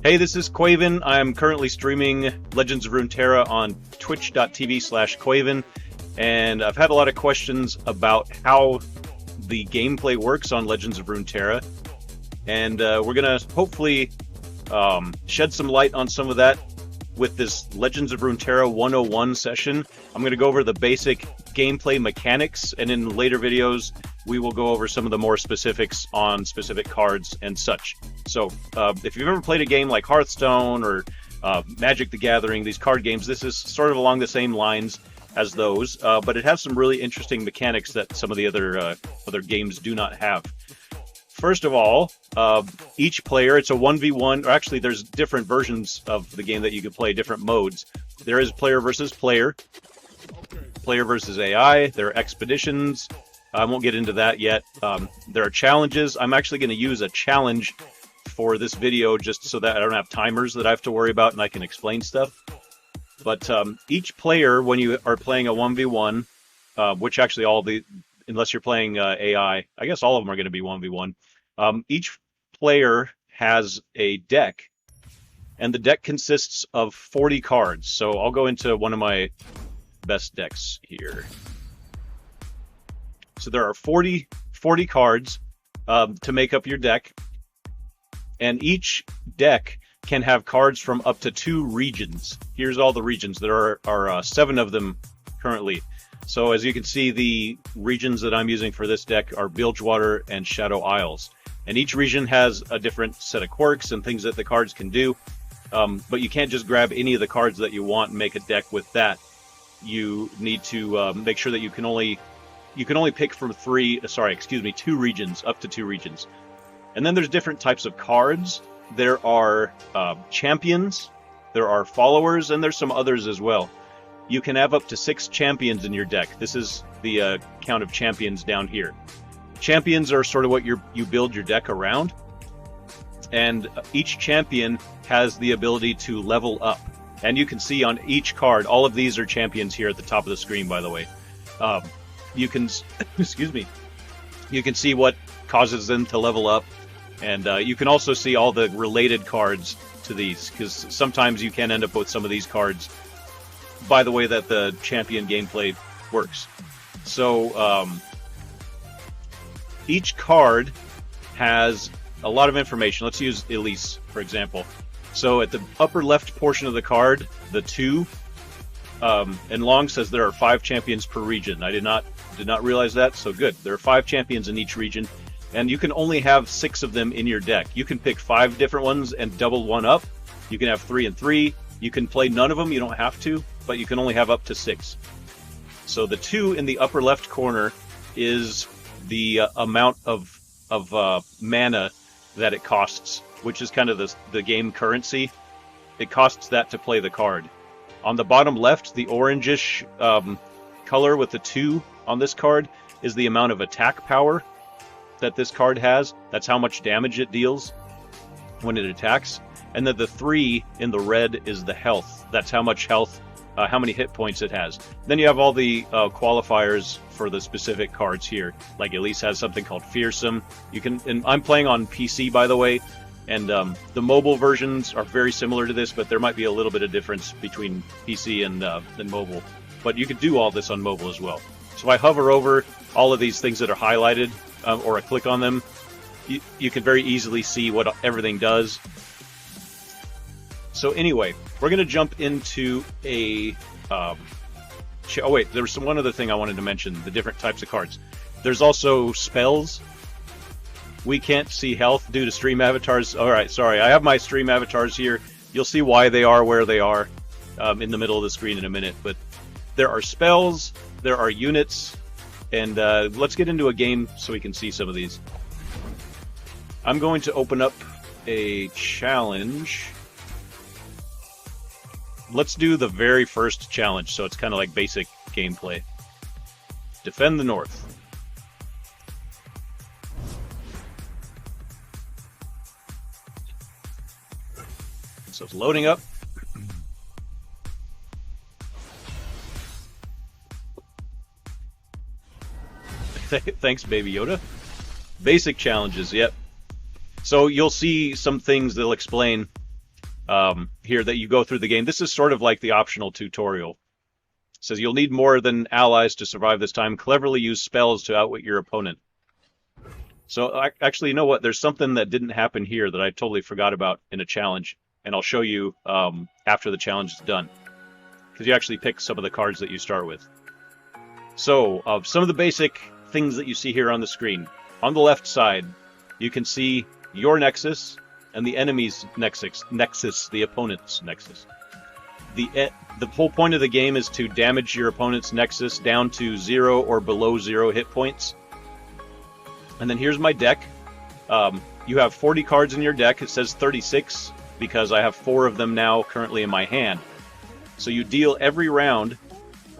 Hey, this is Quaven. I'm currently streaming Legends of Runeterra on twitch.tv/Quaven, and I've had a lot of questions about how the gameplay works on Legends of Runeterra, and we're going to hopefully shed some light on some of that with this Legends of Runeterra 101 session. I'm going to go over the basic gameplay mechanics, and in later videos we will go over some of the more specifics on specific cards and such. So if you've ever played a game like Hearthstone or Magic the Gathering, these card games, this is sort of along the same lines as those, but it has some really interesting mechanics that some of the other games do not have. First of all, each player, it's a 1v1, or actually there's different versions of the game that you can play, different modes. There is player versus player, player versus AI, there are expeditions. I won't get into that yet. There are challenges. I'm actually going to use a challenge for this video just so that I don't have timers that I have to worry about and I can explain stuff. But each player, when you are playing a 1v1, which actually unless you're playing AI, I guess all of them are going to be 1v1. Each player has a deck, and the deck consists of 40 cards. So I'll go into one of my best decks here. So there are 40 cards to make up your deck, and each deck can have cards from up to 2 regions. Here's all the regions. There are 7 of them currently. So as you can see, the regions that I'm using for this deck are Bilgewater and Shadow Isles. And each region has a different set of quirks and things that the cards can do. But you can't just grab any of the cards that you want and make a deck with that. You need to make sure that you can only pick from 2 regions, up to 2 regions. And then there's different types of cards. There are champions, there are followers, and there's some others as well. You can have up to 6 champions in your deck. This is the count of champions down here. Champions are sort of what you build your deck around. And each champion has the ability to level up. And you can see on each card, all of these are champions here at the top of the screen, by the way. You can, you can see what causes them to level up, and you can also see all the related cards to these, because sometimes you can end up with some of these cards by the way that the champion gameplay works. So each card has a lot of information. Let's use Elise, for example. So at the upper left portion of the card, the 2, and Long says there are 5 champions per region. I did not realize that, so good. There are 5 champions in each region, and you can only have 6 of them in your deck. You can pick 5 different ones and double one up. You can have 3 and 3. You can play none of them, you don't have to, but you can only have up to 6. So the 2 in the upper left corner is the amount of mana that it costs, which is kind of the game currency. It costs that to play the card. On the bottom left, the orangish color with the 2 on this card is the amount of attack power that this card has. That's how much damage it deals when it attacks. And then the 3 in the red is the health. That's how much health, how many hit points it has. Then you have all the qualifiers for the specific cards here. Like Elise has something called Fearsome. And I'm playing on PC, by the way. And the mobile versions are very similar to this, but there might be a little bit of difference between PC and mobile. But you can do all this on mobile as well. So I hover over all of these things that are highlighted, or I click on them. You can very easily see what everything does. So anyway, we're going to jump into a... oh wait, there was one other thing I wanted to mention, the different types of cards. There's also spells. We can't see health due to stream avatars. Alright, sorry. I have my stream avatars here. You'll see why they are where they are in the middle of the screen in a minute. But there are spells, there are units, and let's get into a game so we can see some of these. I'm going to open up a challenge. Let's do the very first challenge, so it's kind of like basic gameplay. Defend the North. So it's loading up. Thanks, Baby Yoda. Basic challenges, yep. So you'll see some things that'll explain here that you go through the game. This is sort of like the optional tutorial. It says you'll need more than allies to survive this time. Cleverly use spells to outwit your opponent. So actually, you know what? There's something that didn't happen here that I totally forgot about in a challenge, and I'll show you after the challenge is done, because you actually pick some of the cards that you start with. So some of the basic things that you see here on the screen. On the left side, you can see your Nexus and the enemy's Nexus, the opponent's Nexus. The whole point of the game is to damage your opponent's Nexus down to 0 or below 0 hit points. And then here's my deck. You have 40 cards in your deck. It says 36 because I have 4 of them now currently in my hand. So you deal every round,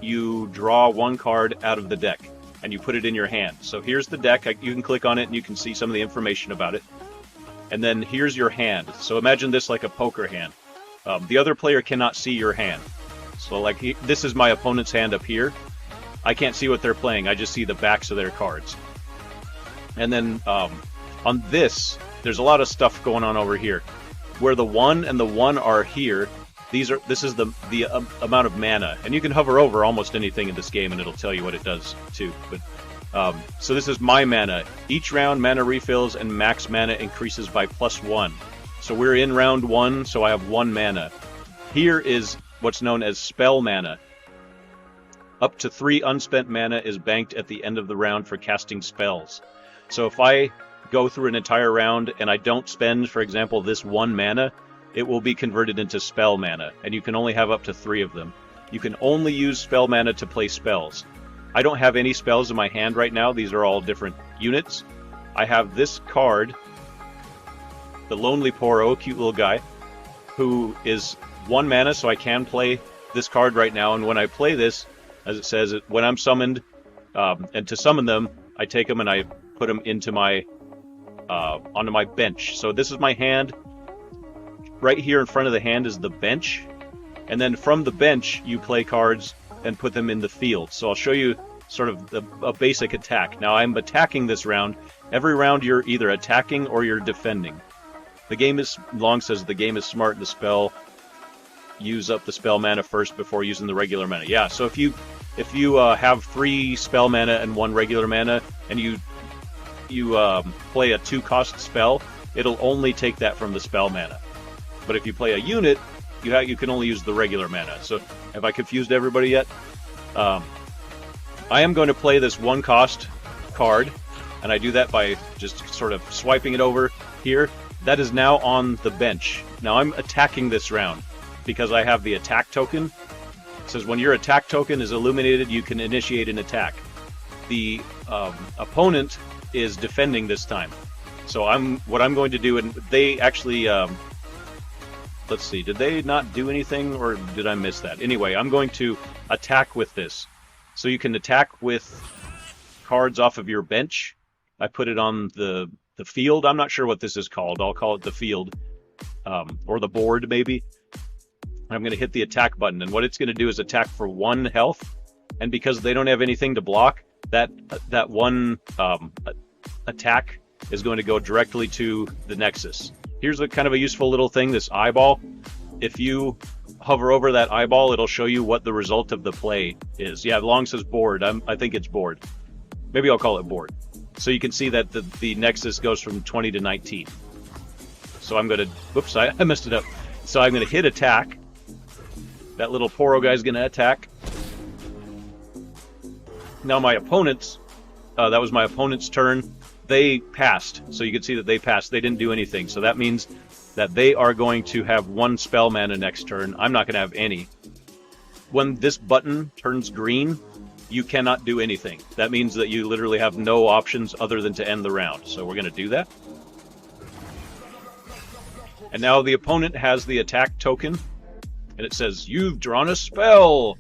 you draw 1 card out of the deck, and you put it in your hand. So here's the deck. You can click on it and you can see some of the information about it. And then here's your hand. So imagine this like a poker hand. The other player cannot see your hand. So like this is my opponent's hand up here. I can't see what they're playing. I just see the backs of their cards. And then on this, there's a lot of stuff going on over here. Where the 1 and the 1 are here, this is the amount of mana. And you can hover over almost anything in this game and it'll tell you what it does too. But so this is my mana. Each round, mana refills and max mana increases by +1. So we're in round 1, so I have 1 mana. Here is what's known as spell mana. Up to 3 unspent mana is banked at the end of the round for casting spells. So if I go through an entire round and I don't spend, for example, this 1 mana, it will be converted into spell mana, and you can only have up to 3 of them. You can only use spell mana to play spells. I don't have any spells in my hand right now. These are all different units. I have this card, the Lonely Poro, cute little guy, who is 1 mana, so I can play this card right now. And when I play this, as it says, when I'm summoned, and to summon them, I take them and I put them into my onto my bench. So this is my hand. Right here in front of the hand is the bench, and then from the bench you play cards and put them in the field. So I'll show you sort of a basic attack. Now I'm attacking this round. Every round you're either attacking or you're defending. The game is Long says the game is smart to spell. Use up the spell mana first before using the regular mana. Yeah. So if you have 3 spell mana and 1 regular mana, and you play a 2-cost spell, it'll only take that from the spell mana. But if you play a unit, you can only use the regular mana. So have I confused everybody yet? I am going to play this 1-cost card, and I do that by just sort of swiping it over here. That is now on the bench. Now I'm attacking this round because I have the attack token. It says when your attack token is illuminated, you can initiate an attack. The opponent is defending this time. So what I'm going to do, and they actually, let's see, did they not do anything, or did I miss that? Anyway, I'm going to attack with this. So you can attack with cards off of your bench. I put it on the field. I'm not sure what this is called. I'll call it the field, or the board maybe. I'm going to hit the attack button, and what it's going to do is attack for 1 health. And because they don't have anything to block, that 1 attack is going to go directly to the Nexus. Here's a kind of a useful little thing, this eyeball. If you hover over that eyeball, it'll show you what the result of the play is. Yeah, Long says board. I think it's board. Maybe I'll call it board. So you can see that the Nexus goes from 20 to 19. So I'm going to... Whoops, I messed it up. So I'm going to hit attack. That little Poro guy's going to attack. Now my opponents... that was my opponent's turn. They passed. So you can see that they passed. They didn't do anything. So that means that they are going to have 1 spell mana next turn. I'm not going to have any. When this button turns green, you cannot do anything. That means that you literally have no options other than to end the round. So we're going to do that. And now the opponent has the attack token, and it says, "You've drawn a spell."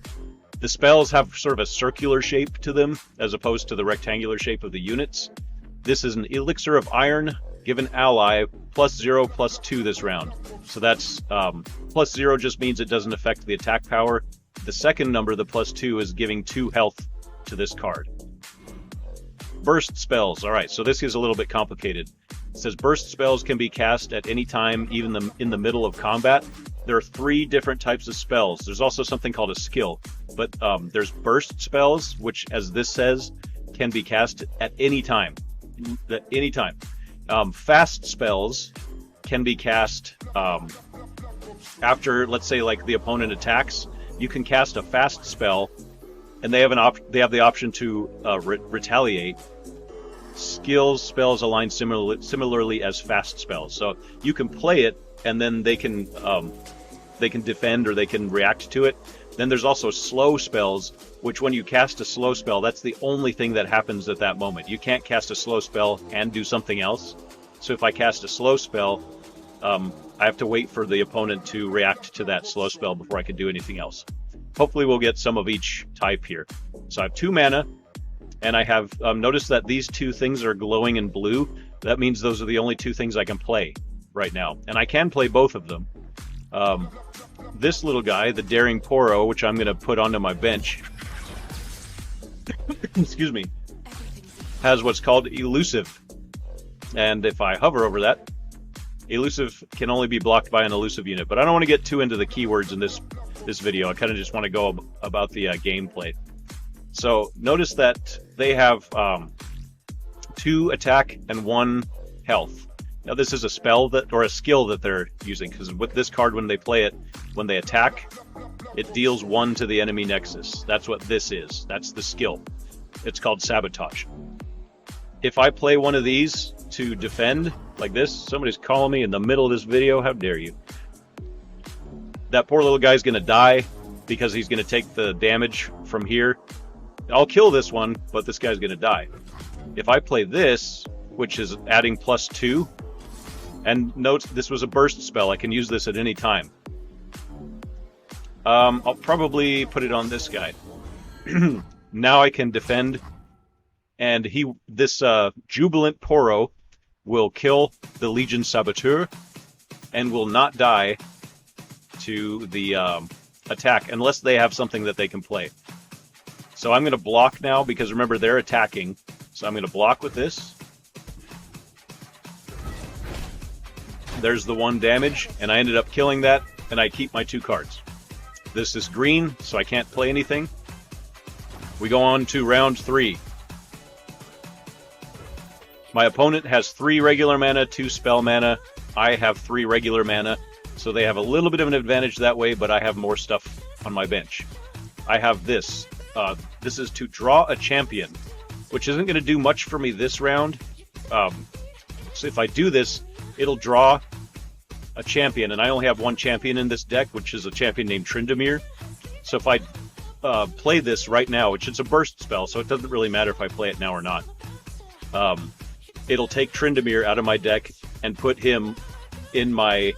The spells have sort of a circular shape to them, as opposed to the rectangular shape of the units. This is an Elixir of Iron, given ally, +0, +2 this round. So that's, +0 just means it doesn't affect the attack power. The second number, the +2, is giving 2 health to this card. Burst spells. Alright, so this is a little bit complicated. It says burst spells can be cast at any time, even in the middle of combat. There are 3 different types of spells. There's also something called a skill, but there's burst spells, which, as this says, can be cast at any time. At any time. Fast spells can be cast after, let's say, like the opponent attacks. You can cast a fast spell, and they have the option to retaliate. Skills spells align similarly as fast spells, so you can play it, and then they can defend or they can react to it. Then there's also slow spells, which when you cast a slow spell, that's the only thing that happens at that moment. You can't cast a slow spell and do something else. So if I cast a slow spell, I have to wait for the opponent to react to that slow spell before I can do anything else. Hopefully we'll get some of each type here. So I have 2 mana, and I have noticed that these 2 things are glowing in blue. That means those are the only 2 things I can play right now. And I can play both of them. This little guy, the Daring Poro, which I'm going to put onto my bench, excuse me, has what's called Elusive. And if I hover over that, Elusive can only be blocked by an elusive unit. But I don't want to get too into the keywords in this video. I kind of just want to go about the gameplay. So notice that they have 2 attack and 1 health. Now this is a spell or a skill that they're using, because with this card, when they play it, when they attack, it deals 1 to the enemy nexus. That's what this is. That's the skill. It's called Sabotage. If I play one of these to defend, like this, somebody's calling me in the middle of this video, how dare you? That poor little guy's going to die because he's going to take the damage from here. I'll kill this one, but this guy's going to die. If I play this, which is adding +2, and note this was a burst spell, I can use this at any time. I'll probably put it on this guy. Now I can defend, and this Jubilant Poro will kill the Legion Saboteur and will not die to the attack unless they have something that they can play. So I'm going to block now, because remember, they're attacking. So I'm going to block with this. There's the 1 damage, and I ended up killing that, and I keep my 2 cards. This is green, so I can't play anything. We go on to round 3. My opponent has 3 regular mana, 2 spell mana. I have 3 regular mana, so they have a little bit of an advantage that way, but I have more stuff on my bench. I have this. This is to draw a champion, which isn't going to do much for me this round. So if I do this, it'll draw a champion, and I only have 1 champion in this deck, which is a champion named Tryndamere. So if I play this right now, which is a burst spell, so it doesn't really matter if I play it now or not, it'll take Tryndamere out of my deck and put him in my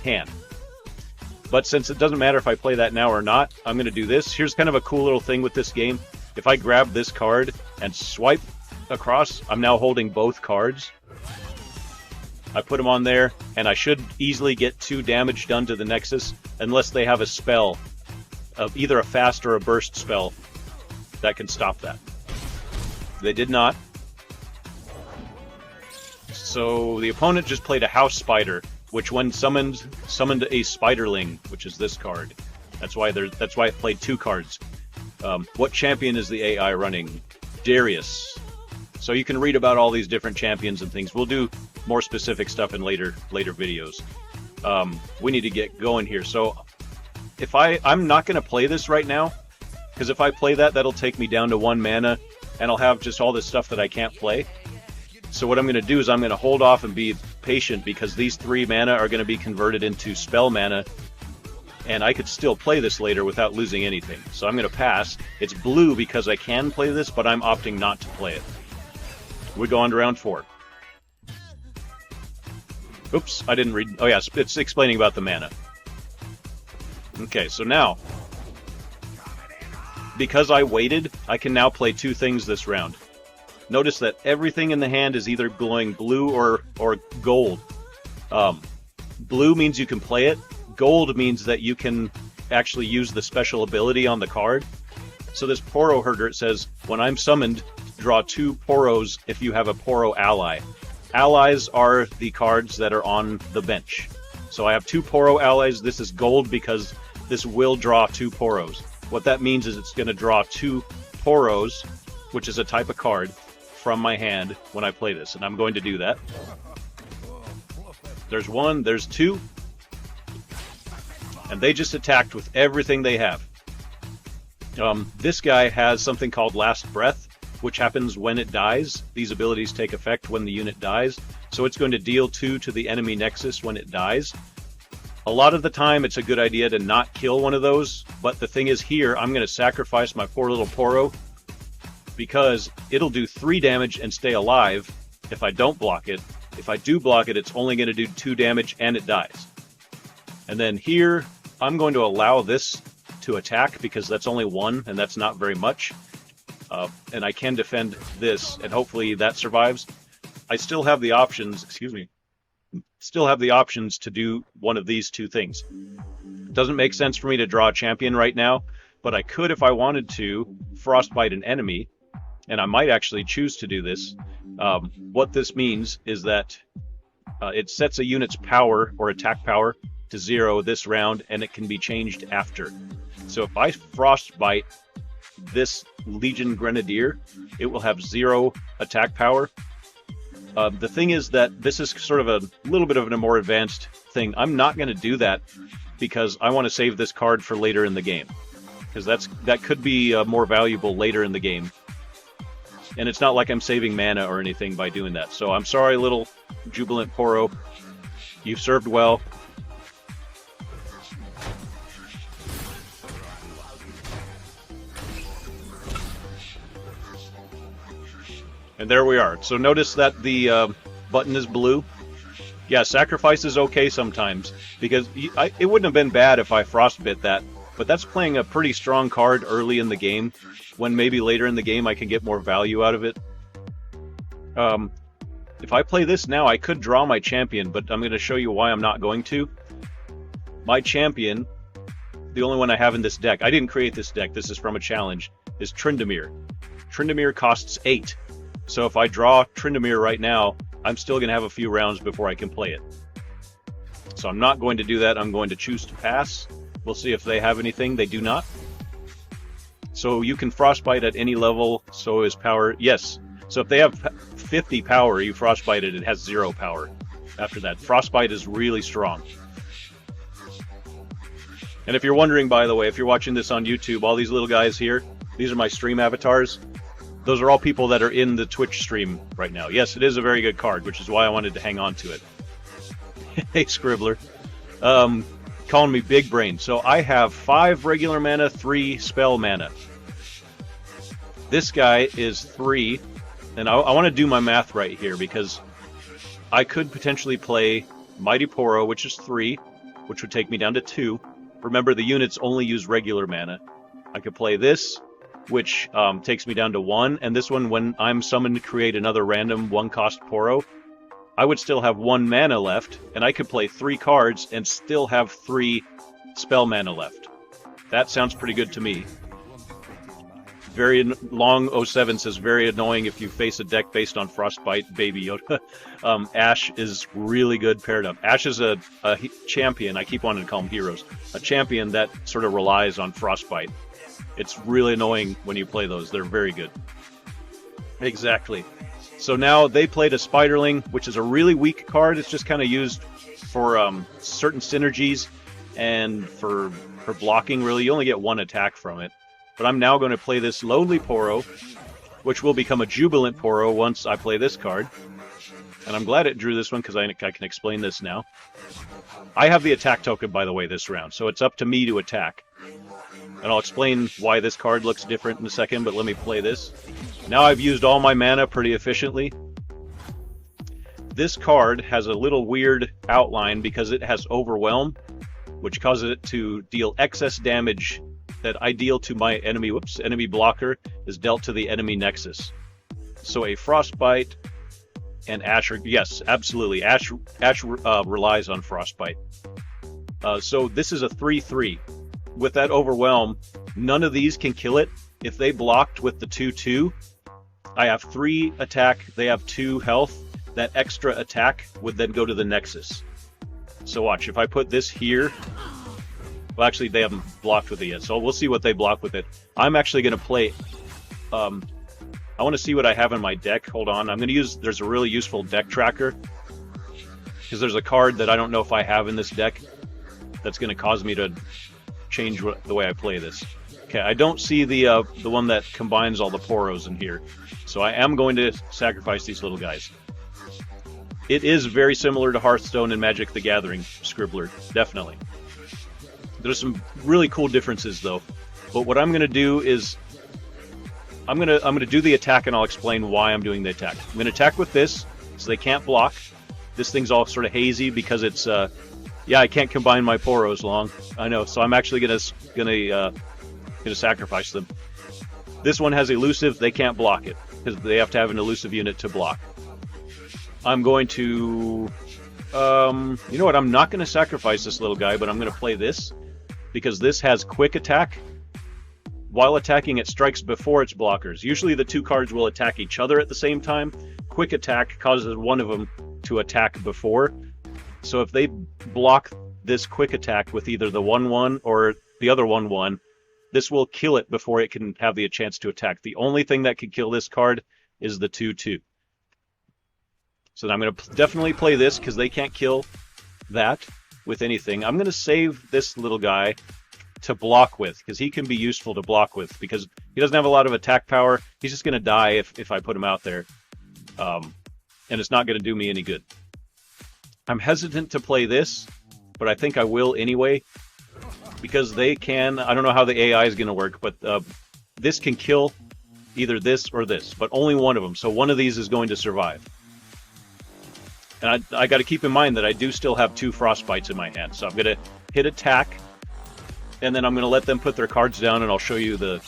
hand. But since it doesn't matter if I play that now or not, I'm going to do this. Here's kind of a cool little thing with this game. If I grab this card and swipe across, I'm now holding both cards. I put them on there, and I should easily get 2 damage done to the Nexus, unless they have a spell, of either a fast or a burst spell, that can stop that. They did not. So the opponent just played a House Spider, which when summoned a Spiderling, which is this card. That's why it played 2 cards. What champion is the AI running? Darius. So you can read about all these different champions and things. We'll do more specific stuff in later videos. We need to get going here. So if I'm not going to play this right now, because if I play that, that'll take me down to 1 mana, and I'll have just all this stuff that I can't play. So what I'm going to do is I'm going to hold off and be patient, because these 3 mana are going to be converted into spell mana, and I could still play this later without losing anything. So I'm going to pass. It's blue because I can play this, but I'm opting not to play it. We go on to round 4. Oops, I didn't read. Oh yeah, it's explaining about the mana. Okay, so now, because I waited, I can now play 2 things this round. Notice that everything in the hand is either glowing blue or gold. Blue means you can play it. Gold means that you can actually use the special ability on the card. So this Poro Herder, it says, when I'm summoned, draw 2 Poros if you have a Poro ally. Allies are the cards that are on the bench. So I have 2 Poro allies. This is gold because this will draw 2 Poros. What that means is it's going to draw 2 Poros, which is a type of card, from my hand when I play this. And I'm going to do that. There's 1, there's 2. And they just attacked with everything they have. This guy has something called Last Breath, which happens when it dies. These abilities take effect when the unit dies. So it's going to deal 2 to the enemy nexus when it dies. A lot of the time it's a good idea to not kill one of those, but the thing is here, I'm going to sacrifice my poor little Poro because it'll do 3 damage and stay alive if I don't block it. If I do block it, it's only going to do 2 damage and it dies. And then here, I'm going to allow this to attack because that's only 1 and that's not very much. And I can defend this and hopefully that survives. I still have the options, still have the options to do one of these 2 things. It doesn't make sense for me to draw a champion right now, but I could, if I wanted to, Frostbite an enemy, and I might actually choose to do this. What this means is that it sets a unit's power or attack power to 0 this round, and it can be changed after. So if I Frostbite this Legion Grenadier, it will have 0 attack power. The thing is that this is sort of a little bit of a more advanced thing. I'm not going to do that because I want to save this card for later in the game, because that could be more valuable later in the game. And it's not like I'm saving mana or anything by doing that. So I'm sorry, little Jubilant Poro. You've served well. And there we are. So notice that the button is blue. Yeah, sacrifice is okay sometimes, because it wouldn't have been bad if I frostbit that, but that's playing a pretty strong card early in the game, when maybe later in the game I can get more value out of it. If I play this now, I could draw my champion, but I'm going to show you why I'm not going to. My champion, the only one I have in this deck, I didn't create this deck, this is from a challenge, is Tryndamere. Tryndamere costs 8. So if I draw Tryndamere right now, I'm still going to have a few rounds before I can play it. So I'm not going to do that. I'm going to choose to pass. We'll see if they have anything. They do not. So you can Frostbite at any level. So is power. Yes. So if they have 50 power, you Frostbite it, it has 0 power. After that, Frostbite is really strong. And if you're wondering, by the way, if you're watching this on YouTube, all these little guys here, these are my stream avatars. Those are all people that are in the Twitch stream right now. Yes, it is a very good card, which is why I wanted to hang on to it. Hey, Scribbler. Calling me big brain. So I have 5 regular mana, 3 spell mana. This guy is 3, and I want to do my math right here, because I could potentially play Mighty Poro, which is 3, which would take me down to 2. Remember, the units only use regular mana. I could play this, which takes me down to 1, and this one, when I'm summoned to create another random 1-cost Poro, I would still have 1 mana left, and I could play 3 cards and still have 3 spell mana left. That sounds pretty good to me. Very long 07 says, very annoying if you face a deck based on Frostbite, Baby Yoda. Ashe is really good paired up. Ashe is a champion, I keep wanting to call them heroes, a champion that sort of relies on Frostbite. It's really annoying when you play those. They're very good. Exactly. So now they played a Spiderling, which is a really weak card. It's just kind of used for certain synergies and for blocking, really. You only get 1 attack from it. But I'm now going to play this Lonely Poro, which will become a Jubilant Poro once I play this card. And I'm glad it drew this one, because I can explain this now. I have the attack token, by the way, this round, so it's up to me to attack. And I'll explain why this card looks different in a second, but let me play this. Now I've used all my mana pretty efficiently. This card has a little weird outline because it has Overwhelm, which causes it to deal excess damage that I deal to my enemy. Enemy blocker is dealt to the enemy nexus. So a Frostbite and Ashe, yes, absolutely. Ashe relies on Frostbite. So this is a 3/3. With that Overwhelm, none of these can kill it. If they blocked with the 2/2, I have 3 attack, they have 2 health, that extra attack would then go to the Nexus. So watch, if I put this here, well, actually they haven't blocked with it yet, so we'll see what they block with it. I'm actually going to play, I want to see what I have in my deck. Hold on, I'm going to use, there's a really useful deck tracker, because there's a card that I don't know if I have in this deck that's going to cause me to change the way I play this. Okay, I don't see the one that combines all the Poros in here, so I am going to sacrifice these little guys. It is very similar to Hearthstone and Magic the Gathering Scribbler, definitely. There's some really cool differences though. But what I'm going to do is I'm going to do the attack, and I'll explain why I'm doing the attack. I'm going to attack with this, so they can't block. This thing's all sort of hazy because it's yeah, I can't combine my Poros long. I know, so I'm actually gonna sacrifice them. This one has elusive, they can't block it because they have to have an elusive unit to block. I'm going to, you know what, I'm not going to sacrifice this little guy, but I'm going to play this, because this has quick attack. While attacking, it strikes before its blockers. Usually the two cards will attack each other at the same time. Quick attack causes one of them to attack before. So if they block this quick attack with either the 1/1 or the other 1/1, this will kill it before it can have the chance to attack. The only thing that could kill this card is the 2/2. So I'm going to definitely play this because they can't kill that with anything. I'm going to save this little guy to block with, because he can be useful to block with, because he doesn't have a lot of attack power. He's just going to die if I put him out there. And it's not going to do me any good. I'm hesitant to play this, but I think I will anyway, because they can, I don't know how the AI is going to work, but this can kill either this or this, but only one of them. So one of these is going to survive. And I got to keep in mind that I do still have 2 Frostbites in my hand. So I'm going to hit attack, and then I'm going to let them put their cards down, and I'll show you the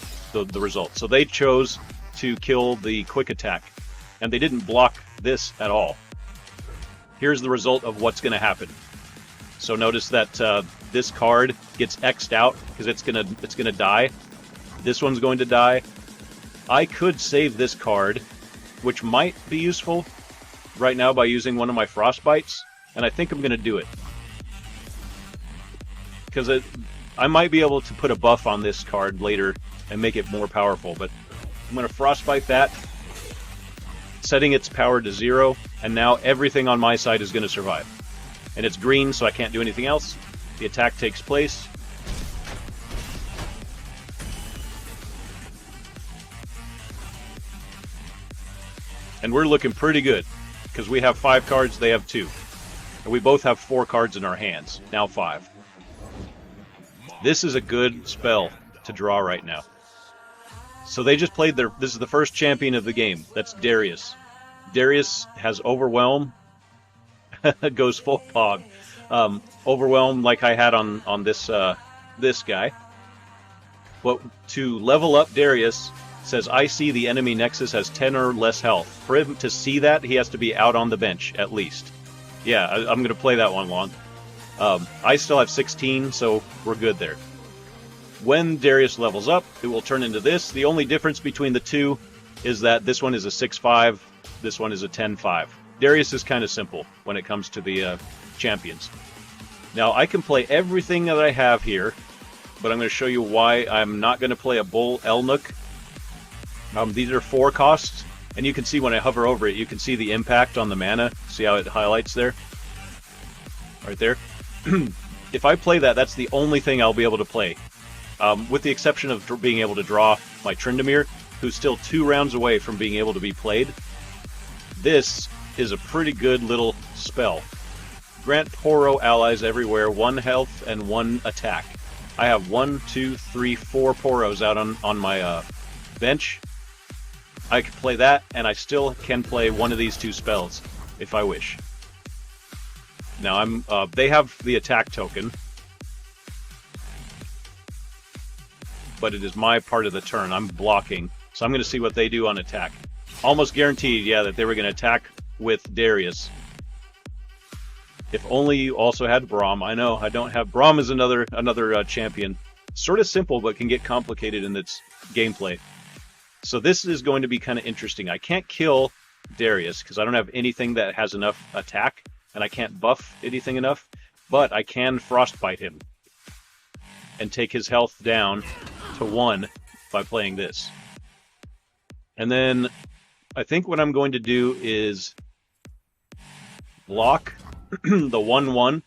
result. So they chose to kill the quick attack, and they didn't block this at all. Here's the result of what's going to happen. So notice that this card gets X'd out because it's gonna die. This one's going to die. I could save this card, which might be useful right now, by using one of my Frostbites, and I think I'm going to do it. Because I might be able to put a buff on this card later and make it more powerful, but I'm going to Frostbite that, setting its power to 0, and now everything on my side is going to survive. And it's green, so I can't do anything else. The attack takes place. And we're looking pretty good, because we have 5 cards, they have 2. And we both have 4 cards in our hands, now 5. This is a good spell to draw right now. So they just played this is the first champion of the game. That's Darius. Darius has Overwhelm. Goes full pog. Overwhelm like I had on this guy. But to level up Darius, says, I see the enemy Nexus has 10 or less health. For him to see that, he has to be out on the bench, at least. Yeah, I'm going to play that one long. I still have 16, so we're good there. When Darius levels up, it will turn into this. The only difference between the two is that this one is a 6/5, this one is a 10/5. Darius is kind of simple when it comes to the champions. Now, I can play everything that I have here, but I'm going to show you why I'm not going to play a Bull Elnook. These are 4 costs, and you can see when I hover over it, you can see the impact on the mana. See how it highlights there? Right there. If I play that, that's the only thing I'll be able to play. With the exception of being able to draw my Tryndamere, who's still 2 rounds away from being able to be played. This is a pretty good little spell. Grant Poro allies everywhere 1 health and 1 attack. I have 1, 2, 3, 4 Poros out on my bench. I can play that, and I still can play one of these 2 spells if I wish. Now they have the attack token, but it is my part of the turn. I'm blocking, so I'm going to see what they do on attack. Almost guaranteed, yeah, that they were going to attack with Darius. If only you also had Braum. I know I don't have Braum. Is another champion. Sort of simple, but can get complicated in its gameplay. So this is going to be kind of interesting. I can't kill Darius because I don't have anything that has enough attack, and I can't buff anything enough, but I can Frostbite him and take his health down to 1 by playing this. And then I think what I'm going to do is block the 1/1.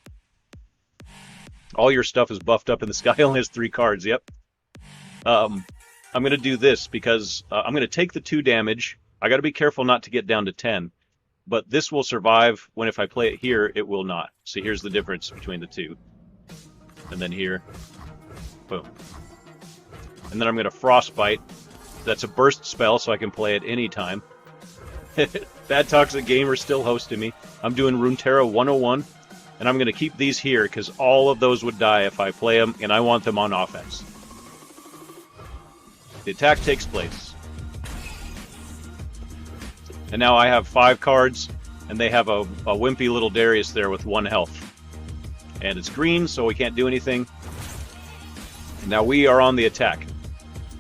All your stuff is buffed up, and the sky only has 3 cards. Yep. I'm going to do this because I'm going to take the 2 damage. I got to be careful not to get down to 10, but this will survive when if I play it here, it will not. So here's the difference between the 2. And then here, boom. And then I'm going to Frostbite. That's a burst spell, so I can play it any time. Bad Toxic Gamer still hosting me. I'm doing Runeterra 101, and I'm going to keep these here because all of those would die if I play them, and I want them on offense. The attack takes place. And now I have 5 cards, and they have a wimpy little Darius there with 1 health. And it's green, so we can't do anything. And now we are on the attack.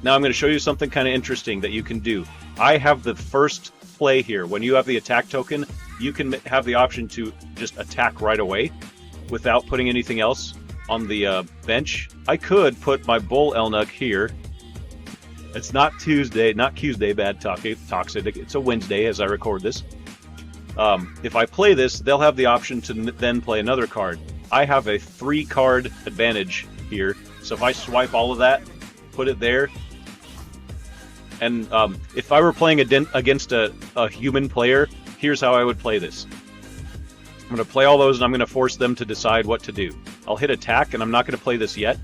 Now I'm going to show you something kind of interesting that you can do. I have the first play here. When you have the attack token, you can have the option to just attack right away without putting anything else on the bench. I could put my Bull Elnuk here. It's not Tuesday, not Tuesday, Bad Toxic. It's a Wednesday as I record this. If I play this, they'll have the option to then play another card. I have a 3-card advantage here. So if I swipe all of that, put it there, and if I were playing against a human player, here's how I would play this. I'm going to play all those, and I'm going to force them to decide what to do. I'll hit attack, and I'm not going to play this yet,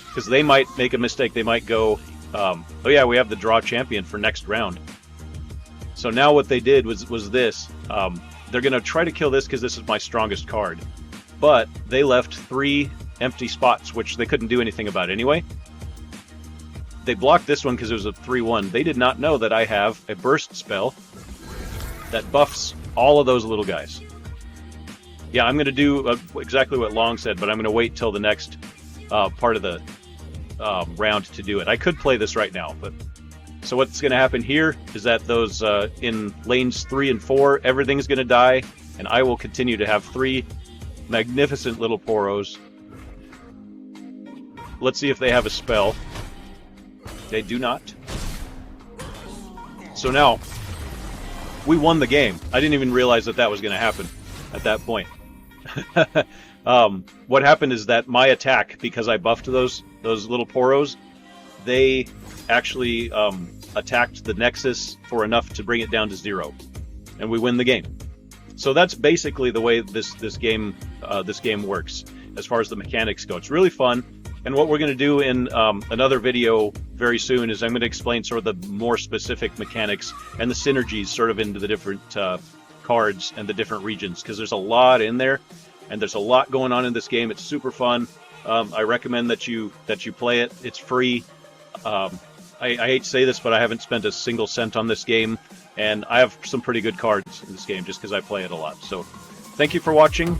because they might make a mistake. They might go, oh yeah, we have the draw champion for next round. So now what they did was this. They're going to try to kill this because this is my strongest card. But they left 3 empty spots, which they couldn't do anything about anyway. They blocked this one because it was a 3/1. They did not know that I have a burst spell that buffs all of those little guys. Yeah, I'm going to do exactly what Long said, but I'm going to wait till the next part of the round to do it. I could play this right now, but so what's going to happen here is that those in lanes 3 and 4, everything's going to die, and I will continue to have 3 magnificent little Poros. Let's see if they have a spell. They do not. So now, we won the game. I didn't even realize that was going to happen at that point. What happened is that my attack, because I buffed those little Poros, they actually attacked the Nexus for enough to bring it down to 0, and we win the game. So that's basically the way this game works as far as the mechanics go. It's really fun. And what we're going to do in another video very soon is I'm going to explain sort of the more specific mechanics and the synergies sort of into the different cards and the different regions, because there's a lot in there, and there's a lot going on in this game. It's super fun. I recommend that you play it. It's free. I hate to say this, but I haven't spent a single cent on this game, and I have some pretty good cards in this game just because I play it a lot. So thank you for watching.